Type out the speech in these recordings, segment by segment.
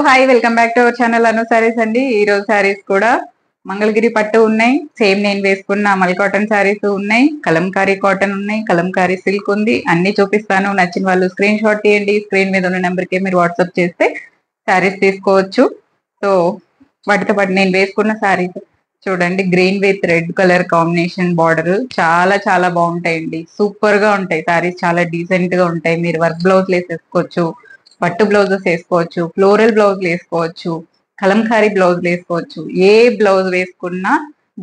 Hi welcome back to our channel Anu saris అండి. ఈ రోజు సారీస్ కూడా మంగళగిరి పట్టు ఉన్నాయి. సేమ్ నేను వేసుకున్న మల్ కాటన్ సారీస్ ఉన్నాయి, కలంకారీ కాటన్ ఉన్నాయి, కలంకారీ సిల్క్ ఉంది. అన్ని చూపిస్తాను. నచ్చిన వాళ్ళు స్క్రీన్ షాట్ తీయండి. స్క్రీన్ మీద ఉన్న నెంబర్ కి మీరు వాట్సాప్ చేస్తే సారీస్ తీసుకోవచ్చు. సో వాటితో పాటు నేను వేసుకున్న సారీస్ చూడండి, green with red colour combination border చాలా చాలా బాగుంటాయండి. సూపర్ గా ఉంటాయి సారీస్, చాలా డీసెంట్ గా ఉంటాయి. మీరు వర్క్ బ్లౌజ్ వేసేసుకోవచ్చు, పట్టు బ్లౌజెస్ వేసుకోవచ్చు, ఫ్లోరల్ బ్లౌజ్ వేసుకోవచ్చు, కలంకారీ బ్లౌజ్ వేసుకోవచ్చు. ఏ బ్లౌజ్ వేసుకున్నా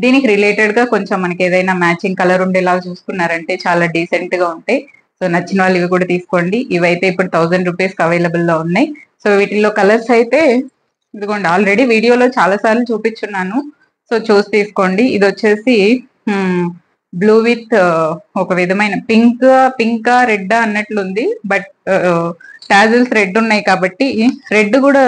దీనికి రిలేటెడ్ గా కొంచెం మనకి ఏదైనా మ్యాచింగ్ కలర్ ఉండేలా చూసుకున్నారంటే చాలా డీసెంట్ గా ఉంటాయి. సో నచ్చిన వాళ్ళు ఇవి కూడా తీసుకోండి. ఇవైతే ఇప్పుడు 1000 రూపీస్ అవైలబుల్ లో ఉన్నాయి. సో వీటిల్లో కలర్స్ అయితే ఇదిగోండి, ఆల్రెడీ వీడియోలో చాలా సార్లు చూపించున్నాను. సో చూసి తీసుకోండి. ఇది వచ్చేసి బ్లూ విత్ ఒక విధమైన పింక్ రెడ్ అన్నట్లుంది. బట్ టాజిల్స్ రెడ్ ఉన్నాయి కాబట్టి రెడ్ కూడా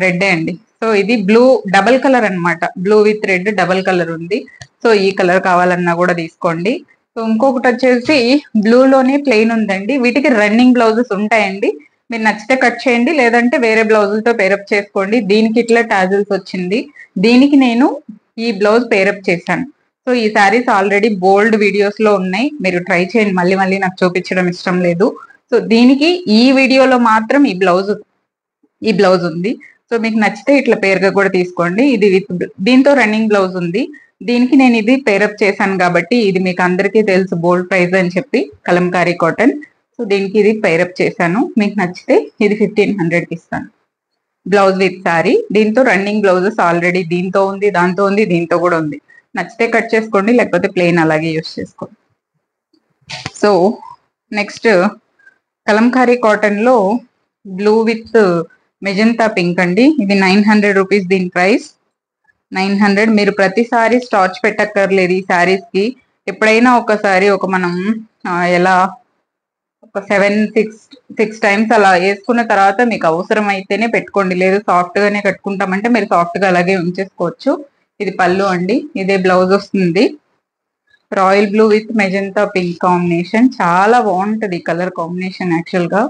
రెడ్ అండి. సో ఇది బ్లూ డబల్ కలర్ అన్నమాట. Blue with red double colour ఉంది. సో ఈ కలర్ కావాలన్నా కూడా తీసుకోండి. సో ఇంకొకటి వచ్చేసి బ్లూలోనే ప్లెయిన్ ఉందండి. వీటికి రన్నింగ్ బ్లౌజెస్ ఉంటాయండి. మీరు నచ్చితే కట్ చేయండి, లేదంటే వేరే బ్లౌజులతో పేరప్ చేసుకోండి. దీనికి ఇట్లా టాజిల్స్ వచ్చింది. దీనికి నేను ఈ బ్లౌజ్ పేరప్ చేశాను. సో ఈ శారీస్ ఆల్రెడీ బోల్డ్ వీడియోస్ లో ఉన్నాయి, మీరు ట్రై చేయండి. మళ్ళీ మళ్ళీ నాకు చూపించడం ఇష్టం లేదు. సో దీనికి ఈ వీడియోలో మాత్రం ఈ బ్లౌజ్ ఉంది. సో మీకు నచ్చితే ఇట్లా పేరుగా కూడా తీసుకోండి. ఇది దీంతో రన్నింగ్ బ్లౌజ్ ఉంది. దీనికి నేను ఇది పేరప్ చేశాను కాబట్టి ఇది మీకు అందరికీ తెలుసు, బోల్డ్ ప్రైస్ అని చెప్పి, కలంకారీ కాటన్. సో దీనికి ఇది పేరప్ చేశాను. మీకు నచ్చితే ఇది 1500కి ఇస్తాను. బ్లౌజ్ విత్ సారీ, దీంతో రన్నింగ్ బ్లౌజెస్ ఆల్రెడీ దీంతో ఉంది, దాంతో ఉంది, దీంతో కూడా ఉంది. నచ్చితే కట్ చేసుకోండి, లేకపోతే ప్లెయిన్ అలాగే యూస్ చేసుకోండి. సో నెక్స్ట్ కలంకారీ కాటన్ లో బ్లూ విత్ మెజంతా పింక్ అండి. ఇది 900 రూపీస్ దీని ప్రైస్. 900. మీరు ప్రతిసారి స్టార్చ్ పెట్టక్కర్లేదు ఈ సారీస్ కి. ఎప్పుడైనా ఒకసారి మనం ఎలా ఒక 6 టైమ్స్ అలా వేసుకున్న తర్వాత మీకు అవసరం అయితేనే పెట్టుకోండి. లేదు సాఫ్ట్ గానే కట్టుకుంటామంటే మీరు సాఫ్ట్ గా అలాగే ఉంచేసుకోవచ్చు. ఇది పళ్ళు అండి. ఇదే బ్లౌజ్ వస్తుంది. Royal blue with magenta pink combination చాలా బాగుంటది కలర్ కాంబినేషన్. యాక్చువల్ గా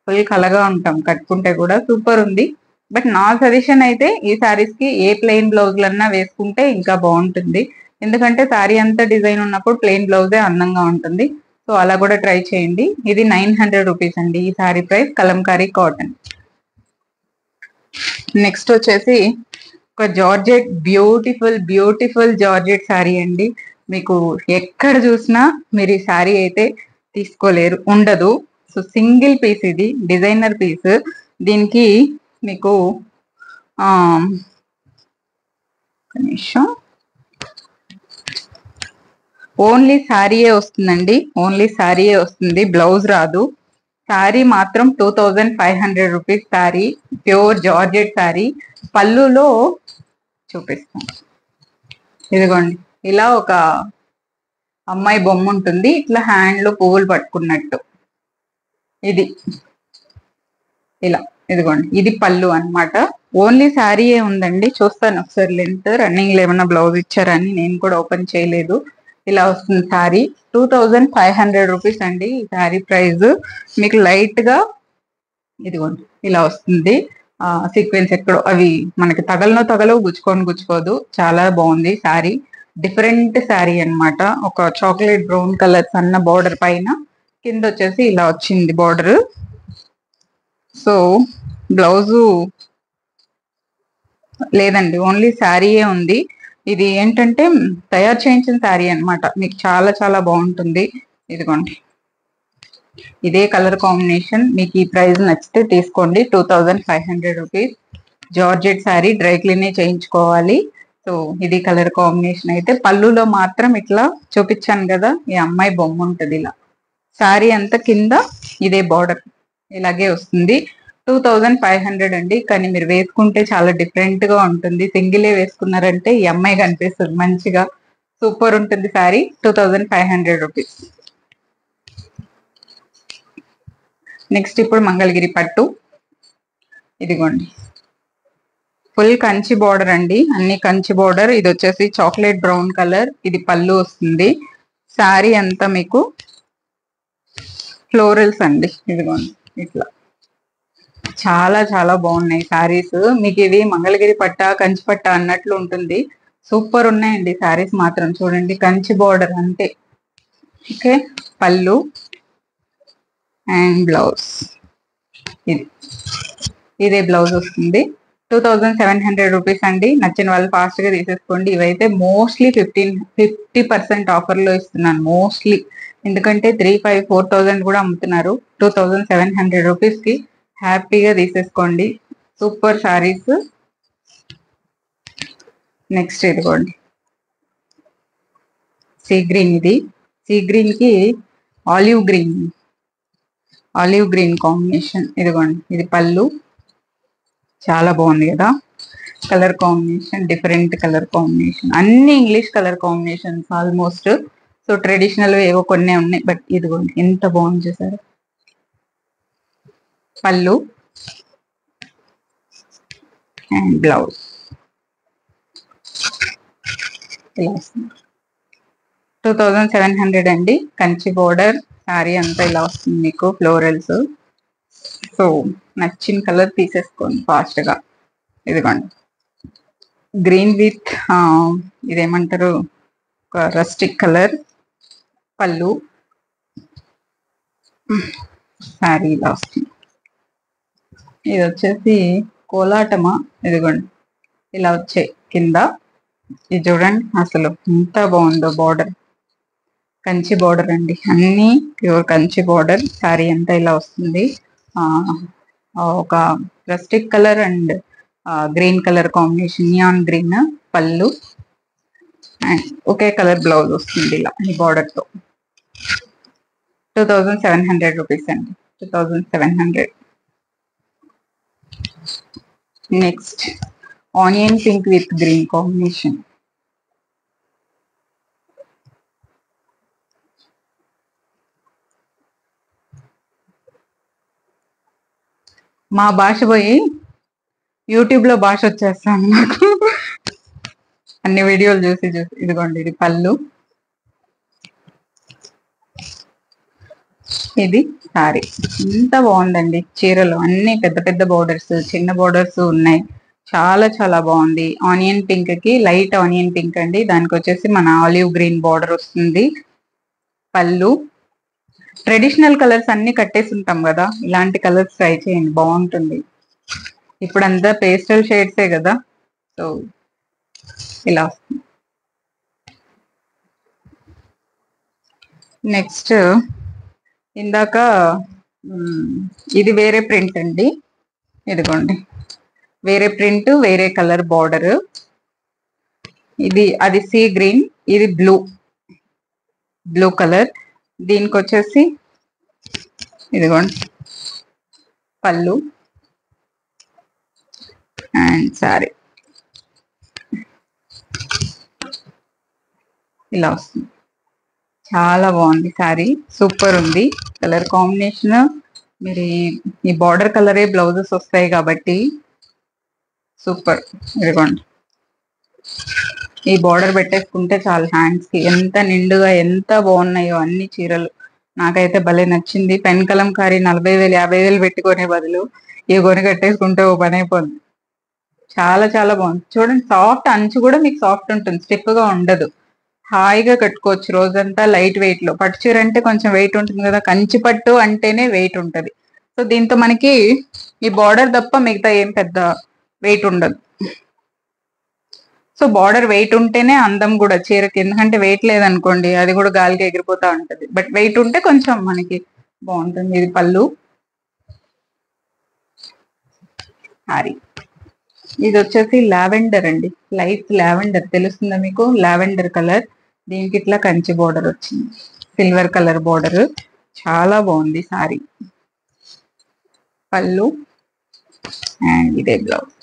ఫుల్ కలగా ఉంటాం కట్టుకుంటే కూడా, సూపర్ ఉంది. బట్ నా సజెషన్ అయితే ఈ సారీస్ కి ఏ ప్లెయిన్ బ్లౌజ్లన్నా వేసుకుంటే ఇంకా బాగుంటుంది. ఎందుకంటే సారీ అంతా డిజైన్ ఉన్నప్పుడు ప్లెయిన్ బ్లౌజే అందంగా ఉంటుంది. సో అలా కూడా ట్రై చేయండి. ఇది 900 రూపీస్ అండి ఈ sorry price, Kalamkari cotton. Next వచ్చేసి ఒక జార్జెట్, బ్యూటిఫుల్ జార్జెట్ శారీ అండి. మీకు ఎక్కడ చూసినా మీరు ఈ శారీ అయితే తీసుకోలేరు, ఉండదు. సో సింగిల్ పీస్, ఇది డిజైనర్ పీస్. దీనికి మీకు ఓన్లీ శారీయే వస్తుందండి. ఓన్లీ శారీయే వస్తుంది, బ్లౌజ్ రాదు. శారీ మాత్రం 2500 rupees sari, pure georgette sari. పళ్ళులో చూపిస్తాం, ఇదిగోండి ఇలా ఒక అమ్మాయి బొమ్మ ఉంటుంది, ఇట్లా హ్యాండ్ లో పువ్వులు పట్టుకున్నట్టు. ఇది ఇలా, ఇదిగోండి ఇది పళ్ళు అన్నమాట. ఓన్లీ శారీయే ఉందండి. చూస్తాను ఒకసారి లెంత్, రన్నింగ్ లో ఏమన్నా బ్లౌజ్ ఇచ్చారని, నేను కూడా ఓపెన్ చేయలేదు. ఇలా వస్తుంది శారీ. 2500 రూపీస్ అండి ఈ శారీ ప్రైస్. మీకు లైట్ గా ఇదిగోండి ఇలా వస్తుంది. సీక్వెన్స్ ఎక్కడో అవి మనకి తగలవు, గుచ్చుకోదు. చాలా బాగుంది శారీ. డిఫరెంట్ శారీ అన్నమాట. ఒక చాక్లెట్ బ్రౌన్ కలర్ సన్న బార్డర్ పైన, కింద వచ్చేసి ఇలా వచ్చింది బార్డర్. సో బ్లౌజు లేదండి, ఓన్లీ శారీయే ఉంది. ఇది ఏంటంటే తయారు చేయించిన శారీ అన్నమాట. మీకు చాలా చాలా బాగుంటుంది. ఇదిగోండి ఇదే కలర్ కాంబినేషన్. మీకు ఈ ప్రైస్ నచ్చితే తీసుకోండి. 2500 రూపీస్ జార్జెట్ శారీ, డ్రై క్లీనే చేయించుకోవాలి. సో ఇది కలర్ కాంబినేషన్. అయితే పళ్ళులో మాత్రం ఇట్లా చూపించాను కదా, ఈ అమ్మాయి బొమ్మ ఉంటుంది ఇలా. శారీ అంతా కింద ఇదే బార్డర్ ఇలాగే వస్తుంది. 2500 అండి. కానీ మీరు వేసుకుంటే చాలా డిఫరెంట్ గా ఉంటుంది. సింగిలే వేసుకున్నారంటే ఈ అమ్మాయి కనిపిస్తుంది మంచిగా, సూపర్ ఉంటుంది శారీ. 2500 రూపీస్. నెక్స్ట్ ఇప్పుడు మంగళగిరి పట్టు. ఇదిగోండి ఫుల్ కంచి బార్డర్ అండి, అన్ని కంచి బార్డర్. ఇది వచ్చేసి చాక్లెట్ బ్రౌన్ కలర్. ఇది పళ్ళు వస్తుంది. శారీ అంతా మీకు ఫ్లోరల్స్ అండి. ఇదిగోండి ఇట్లా చాలా చాలా బాగున్నాయి సారీస్. మీకు ఇవి మంగళగిరి పట్ట కంచి పట్ట అన్నట్లు ఉంటుంది. సూపర్ ఉన్నాయండి సారీస్ మాత్రం. చూడండి కంచి బోర్డర్ అంతే. ఓకే, పళ్ళు అండ్ బ్లౌజ్ ఇది, ఇదే బ్లౌజ్ వస్తుంది. 2700 రూపీస్ అండి. నచ్చిన వాళ్ళు ఫాస్ట్ గా తీసేసుకోండి. ఇవైతే మోస్ట్లీ 50% ఆఫర్ లో ఇస్తున్నాను మోస్ట్లీ. ఎందుకంటే 3,500-4,000 కూడా అమ్ముతున్నారు. 2700 రూపీస్ కి హ్యాపీగా తీసేసుకోండి. Super saris. నెక్స్ట్ ఇదిగోండి సీ గ్రీన్. ఇది సీ గ్రీన్ కి ఆలివ్ గ్రీన్ కాంబినేషన్. ఇదిగోండి ఇది పళ్ళు. చాలా బాగుంది కదా colour combination. Different colour combination, అన్ని English colour combinations almost. So traditional ఏవో కొన్ని ఉన్నాయి, బట్ ఇదిగోండి ఎంత బాగుంది చూసారు. పళ్ళు అండ్ బ్లౌజ్ ఇలా వస్తుంది. 2700 అండి. కంచి బోర్డర్ శారీ అంతా ఇలా వస్తుంది మీకు, ఫ్లోరల్స్. సో నచ్చిన కలర్ తీసేసుకోండి ఫాస్ట్ గా. ఇదిగోండి గ్రీన్ విత్ ఇదేమంటారు రస్టిక్ కలర్. పళ్ళు శారీ ఇలా వస్తుంది. ఇది వచ్చేసి కోలాటమా. ఇదిగోండి ఇలా వచ్చాయి కింద. ఇది చూడండి అసలు ఎంత బాగుందో బార్డర్. కంచి బార్డర్ అండి, అన్ని ప్యూర్ కంచి బార్డర్. శారీ అంతా ఇలా వస్తుంది. ఒక rustic colour and green colour combination, neon green. పళ్ళు అండ్ ఒకే కలర్ బ్లౌజ్ వస్తుంది ఇలా ఈ బార్డర్ తో. 2700 రూపీస్ అండి. 2700. Next onion pink with green combination. మా భాష పోయి యూట్యూబ్ లో భాష వచ్చేస్తాను నాకు అన్ని వీడియోలు చూసి. ఇదిగోండి ఇది పళ్ళు, ఇది సారీ. ఎంత బాగుందండి చీరలు. అన్ని పెద్ద పెద్ద బోర్డర్స్, చిన్న బోర్డర్స్ ఉన్నాయి. చాలా చాలా బాగుంది. ఆనియన్ పింక్ కి లైట్ ఆనియన్ పింక్ అండి. దానికి వచ్చేసి మన ఆలివ్ గ్రీన్ బార్డర్ వస్తుంది. పళ్ళు ట్రెడిషనల్ కలర్స్ అన్ని కట్టేసి ఉంటాం కదా, ఇలాంటి కలర్స్ ట్రై చేయండి బాగుంటుంది. ఇప్పుడు అంతా పేస్టల్ షేడ్సే కదా, సో ఇలా వస్తుంది. నెక్స్ట్ ఇందాక ఇది వేరే ప్రింట్ అండి. ఇదిగోండి వేరే ప్రింట్, వేరే కలర్ బార్డర్. ఇది అది సీ గ్రీన్, ఇది బ్లూ కలర్. దీనికి వచ్చేసి ఇదిగోండి పళ్ళు అండ్ సారీ ఇలా వస్తుంది. చాలా బాగుంది సారీ, సూపర్ ఉంది కలర్ కాంబినేషన్. మీరు ఈ బార్డర్ కలరే బ్లౌజెస్ వస్తాయి కాబట్టి సూపర్. ఇదిగోండి ఈ బార్డర్ పెట్టేసుకుంటే చాలు హ్యాండ్స్ కి. ఎంత నిండుగా ఎంత బాగున్నాయో అన్ని చీరలు. నాకైతే భలే నచ్చింది. పెన్ కలంకారీ 40,000 50,000 పెట్టుకునే బదులు ఈ కొని కట్టేసుకుంటే ఓ పని అయిపోద్ది. చాలా చాలా బాగుంది. చూడండి సాఫ్ట్ అంచు కూడా మీకు సాఫ్ట్ ఉంటుంది, స్టిఫ్ గా ఉండదు. హాయిగా కట్టుకోవచ్చు రోజంతా. లైట్ వెయిట్ లో, పట్టు చీర అంటే కొంచెం వెయిట్ ఉంటుంది కదా, కంచి పట్టు అంటేనే వెయిట్ ఉంటది. సో దీంతో మనకి ఈ బార్డర్ తప్ప మిగతా ఏం పెద్ద వెయిట్ ఉండదు. సో బార్డర్ వెయిట్ ఉంటేనే అందం కూడా చీరకి. ఎందుకంటే వెయిట్ లేదనుకోండి అది కూడా గాలికి ఎగిరిపోతా ఉంటది. బట్ వెయిట్ ఉంటే కొంచెం మనకి బాగుంటుంది. ఇది పళ్ళు, సారీ. ఇది వచ్చేసి లావెండర్ అండి, లైట్ లావెండర్. తెలుస్తుందా మీకు? Lavender colour. దీనికి ఇట్లా కంచి బోర్డర్ వచ్చింది, సిల్వర్ కలర్ బోర్డర్. చాలా బాగుంది సారీ. పళ్ళు అండ్ ఇదే బ్లౌజ్.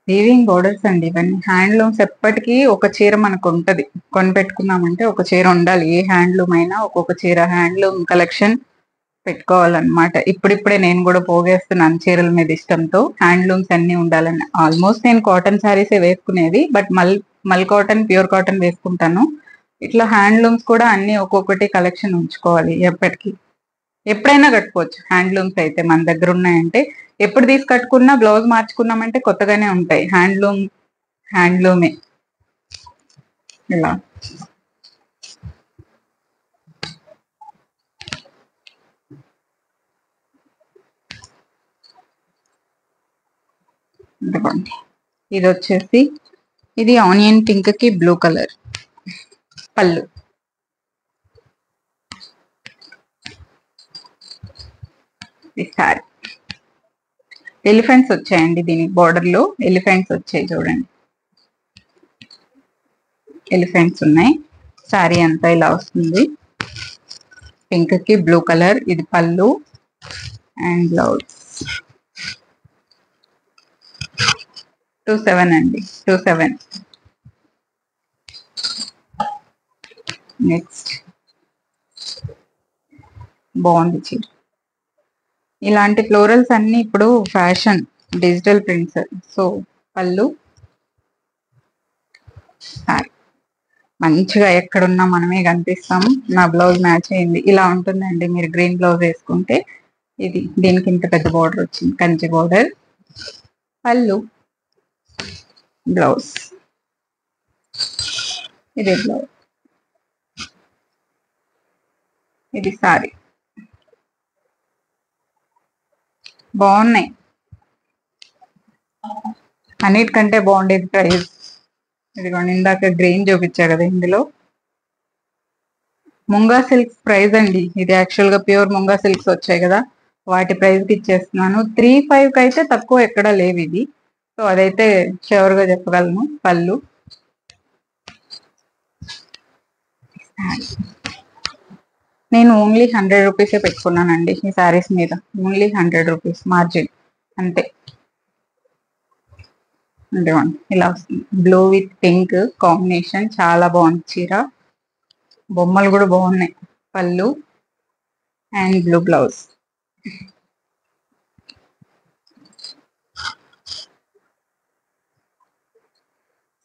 వీవింగ్ బోర్డర్స్ అండి ఇవన్నీ. హ్యాండ్లూమ్స్ ఎప్పటికీ ఒక చీర మనకు ఉంటది. కొని పెట్టుకున్నామంటే ఒక చీర ఉండాలి. ఏ హ్యాండ్లూమ్ అయినా ఒక్కొక్క చీర హ్యాండ్లూమ్ కలెక్షన్ పెట్టుకోవాలన్నమాట. ఇప్పుడిప్పుడే నేను కూడా పోగేస్తున్నాను చీరల మీద ఇష్టంతో. హ్యాండ్లూమ్స్ అన్ని ఉండాలని. ఆల్మోస్ట్ నేను కాటన్ శారీసే వేసుకునేది, బట్ మల్ కాటన్, ప్యూర్ కాటన్ వేసుకుంటాను. ఇట్లా హ్యాండ్లూమ్స్ కూడా అన్ని ఒక్కొక్కటి కలెక్షన్ ఉంచుకోవాలి ఎప్పటికీ. ఎప్పుడైనా కట్టుకోవచ్చు. హ్యాండ్లూమ్స్ అయితే మన దగ్గర ఉన్నాయంటే ఎప్పుడు తీసి కట్టుకున్నా బ్లౌజ్ మార్చుకున్నామంటే కొత్తగానే ఉంటాయి. హ్యాండ్లూమే. ఇలా ఇదిగోండి. ఇది వచ్చేసి ఇది ఆనియన్ పింక్ కి బ్లూ కలర్ పళ్ళు. ఈ సారీ ఎలిఫెంట్స్ వచ్చాయండి. దీని బోర్డర్ లో ఎలిఫెంట్స్ వచ్చాయి చూడండి. ఎలిఫెంట్స్ ఉన్నాయి. సారీ అంతా ఇలా వస్తుంది. పింక్ కి బ్లూ కలర్. ఇది పళ్ళు అండ్ బ్లౌజ్. 27 అండి. 27. నెక్స్ట్ బాగుంది చీర. ఇలాంటి ఫ్లోరల్స్ అన్ని ఇప్పుడు ఫ్యాషన్, డిజిటల్ ప్రింట్స్. సో పళ్ళు మంచిగా ఎక్కడున్నా మనమే కనిపిస్తాము. నా బ్లౌజ్ మ్యాచ్ అయింది. ఇలా ఉంటుందండి. మీరు గ్రీన్ బ్లౌజ్ వేసుకుంటే ఇది దీనికి ఇంత పెద్ద బార్డర్ వచ్చింది, కంచి బార్డర్. పళ్ళు, బ్లౌజ్. ఇది బ్లౌజ్. ఇది సారీ. బాగున్నాయి. అన్నిటికంటే బాగుండేది ప్రైస్. ఇదిగోండి, ఇందాక గ్రీన్ చూపించా కదా, ఇందులో ముంగా సిల్క్స్ ప్రైస్ అండి. ఇది యాక్చువల్ గా ప్యూర్ ముంగా సిల్క్స్ వచ్చాయి కదా, వాటి ప్రైస్ కి ఇచ్చేస్తున్నాను. 3,500 అయితే తక్కువ ఎక్కడా లేవు ఇది. సో అదైతే ష్యూర్ గా చెప్పగలను. పళ్ళు, నేను ఓన్లీ 100 రూపీసే పెట్టుకున్నానండి ఈ శారీస్ మీద. ఓన్లీ 100 రూపీస్ మార్జిన్ అంతే. అంటే ఇలా వస్తుంది. బ్లూ విత్ పింక్ కాంబినేషన్, చాలా బాగుంది చీర. బొమ్మలు కూడా బాగున్నాయి. పళ్ళు and blue blouse.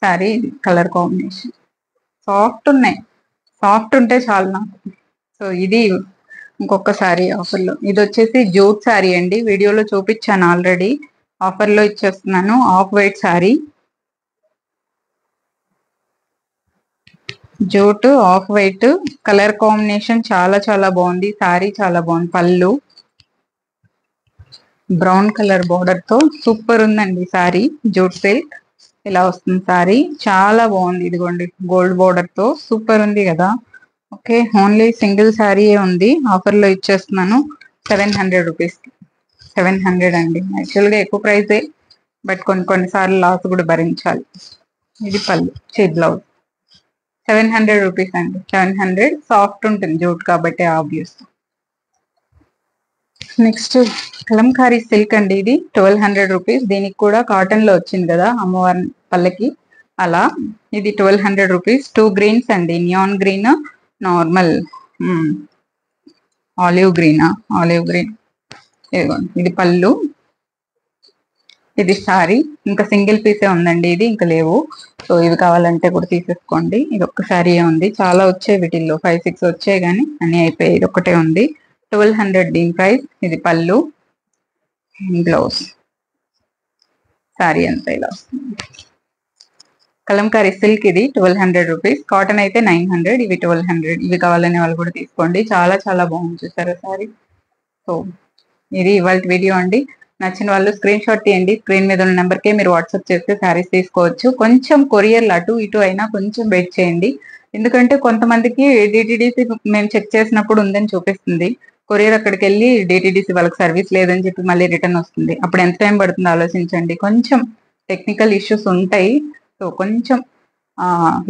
Sorry colour combination soft ఉన్నాయి. సాఫ్ట్ ఉంటే చాలు నాకు. సో ఇది ఇంకొక సారీ ఆఫర్లో. ఇది వచ్చేసి జూట్ సారీ అండి. వీడియోలో చూపించాను ఆల్రెడీ. ఆఫర్లో ఇచ్చేస్తున్నాను. Off white sorry, jute off white colour combination చాలా చాలా బాగుంది. సారీ చాలా బాగుంది. పళ్ళు బ్రౌన్ కలర్ బార్డర్ తో సూపర్ ఉందండి సారీ. జూట్ సిల్క్ ఇలా వస్తుంది సారీ. చాలా బాగుంది. ఇదిగోండి గోల్డ్ బార్డర్ తో సూపర్ ఉంది కదా. ఓకే, ఓన్లీ సింగిల్ సారీ ఉంది. ఆఫర్ లో ఇచ్చేస్తున్నాను 700 రూపీస్. 700 అండి. యాక్చువల్ గా ఎక్కువ ప్రైసే, బట్ కొన్నిసార్లు లాస్ కూడా భరించాలి. ఇది పళ్ళు, బ్లౌజ్. 700 రూపీస్ అండి. 700. సాఫ్ట్ ఉంటుంది జూట్ కాబట్టి ఆబ్వియస్. నెక్స్ట్ కలంకారీ సిల్క్ అండి. ఇది 1200 రూపీస్. దీనికి కూడా కాటన్ లో వచ్చింది కదా అమ్మవారి పల్లకి, అలా. ఇది 1200 రూపీస్. 2 గ్రీన్స్ అండి. Neon green, normal olive green. ఇదిగోండి, ఇది పళ్ళు, ఇది సారీ. ఇంకా సింగిల్ పీసే ఉందండి ఇది, ఇంకా లేవు. సో ఇవి కావాలంటే కూడా తీసేసుకోండి. ఇది ఒక్క సారీ ఉంది. చాలా వచ్చాయి వీటిల్లో, 5-6 వచ్చాయి కానీ అన్ని అయిపోయాయి. ఇది ఒక్కటే ఉంది. 1200 దీని ప్రైస్. ఇది పళ్ళు, బ్లౌజ్. సారీ అంతా ఇలా వస్తుంది. కలంకారీ సిల్క్ ఇది 1200 రూపీస్. కాటన్ అయితే 900. ఇవి 1200. ఇవి కావాలనే వాళ్ళు కూడా తీసుకోండి. చాలా చాలా బాగుంది చూసారా సారీ. సో ఇది ఇవాళ వీడియో అండి. నచ్చిన వాళ్ళు స్క్రీన్ షాట్ తీయండి. స్క్రీన్ మీద ఉన్న నెంబర్కే మీరు వాట్సాప్ చేస్తే శారీస్ తీసుకోవచ్చు. కొంచెం కొరియర్లు అటు ఇటు అయినా కొంచెం వెయిట్ చేయండి. ఎందుకంటే కొంతమందికి డిటిడిసి మేము చెక్ చేసినప్పుడు ఉందని చూపిస్తుంది. కొరియర్ అక్కడికి వెళ్ళి డిటిడిసి వాళ్ళకి సర్వీస్ లేదని చెప్పి మళ్ళీ రిటర్న్ వస్తుంది. అప్పుడు ఎంత టైం పడుతుందో ఆలోచించండి. కొంచెం టెక్నికల్ ఇష్యూస్ ఉంటాయి. సో కొంచెం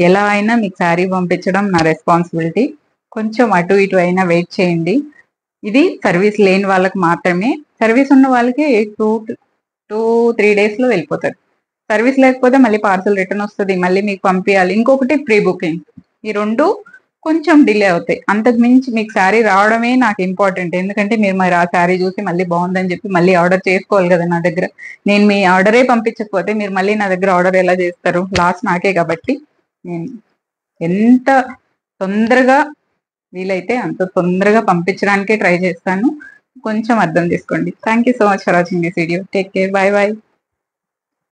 ఎలా అయినా మీకు శారీ పంపించడం నా రెస్పాన్సిబిలిటీ. కొంచెం అటు ఇటు అయినా వెయిట్ చేయండి. ఇది సర్వీస్ లేని వాళ్ళకి మాత్రమే. సర్వీస్ ఉన్న వాళ్ళకి 2-3 days లో వెళ్ళిపోతారు. సర్వీస్ లేకపోతే మళ్ళీ పార్సల్ రిటర్న్ వస్తుంది, మళ్ళీ మీకు పంపించాలి. ఇంకొకటి ప్రీ బుకింగ్. ఈ రెండు కొంచెం డిలే అవుతాయి. అంతకు మించి మీకు శారీ రావడమే నాకు ఇంపార్టెంట్. ఎందుకంటే మీరు మరి ఆ శారీ చూసి మళ్ళీ బాగుందని చెప్పి మళ్ళీ ఆర్డర్ చేసుకోవాలి కదా నా దగ్గర. నేను మీ ఆర్డరే పంపించకపోతే మీరు మళ్ళీ నా దగ్గర ఆర్డర్ ఎలా చేస్తారు? లాస్ నాకే. కాబట్టి నేను ఎంత తొందరగా వీలైతే అంత తొందరగా పంపించడానికే ట్రై చేస్తాను. కొంచెం అర్థం చేసుకోండి. Thank you so much for watching this video. Take care. By by.